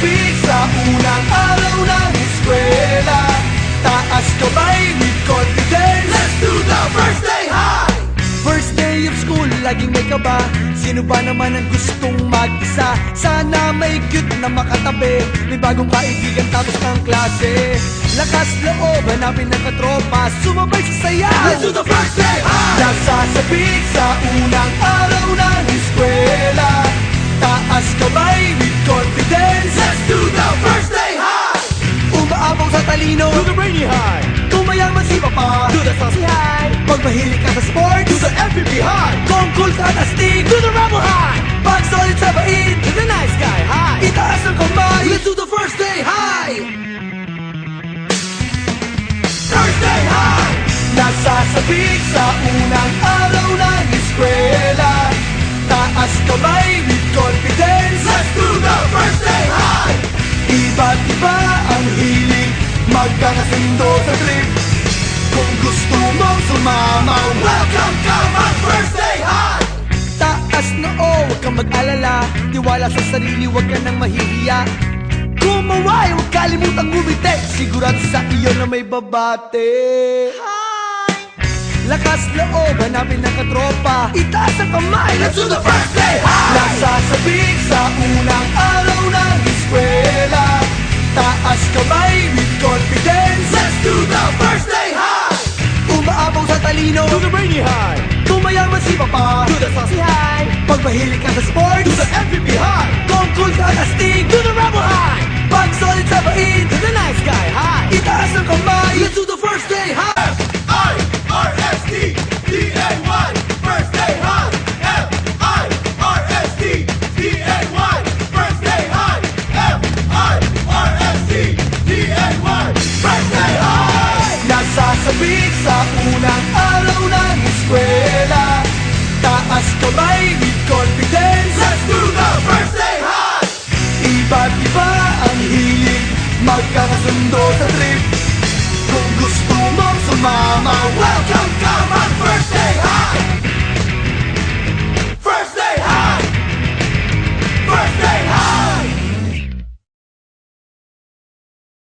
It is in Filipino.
Sasabik sa unang araw ng eskwela, taas kamay with confidence. Let's do the first day high! First day of school, laging may kaba. Sino ba naman ang gustong mag-isa? Sana may cute na makatabi, may bagong kaibigan tapos ng klase. Lakas loob, hanapin ng katropa, sumabay sa saya. Let's do the first day high! Nasasabik sa unang araw ng eskwela, taas kamay with confidence. Let's do the first day high! Umaapaw sa talino, Do the rainy high, kung mayaman si papa, do the saucy high, pag mahilig ka sa sports, do the MVP high, kung cool ka na stick, do the rebel high, pag solid sa bait, do the nice guy high. itaas ang kamay. Let's do the first day high! First day high! Nasasabik sa unang araw ng eskwela, taas kamay with confidence. Let's do the first day high! Iba't iba ang hilig, magkakasundo sa trip. Kung gusto mong sumama, welcome ka mag-first day high! Taas na huwag kang mag-alala, tiwala sa sarili, huwag ka nang mahihiya. Kumaway, huwag kalimutang ngumiti, sigurado sa iyo na may babate. Lakas loob, hanapin ng katropa, itaas ang kamay. Let's do the first day high! Nasasabik sa unang araw ng eskwela, taas kamay with confidence. Let's do the first day high! Umaapaw sa talino, Do the rainy high, kung mayaman si papa, do the saucy high, pag mahilig ka sa sports, do the MVP high, kung cool ka na stick, do the rebel high, pag solid sa bait, do the nice guy high. itaas ang kamay. Let's do the first day high! F-I-R-S-T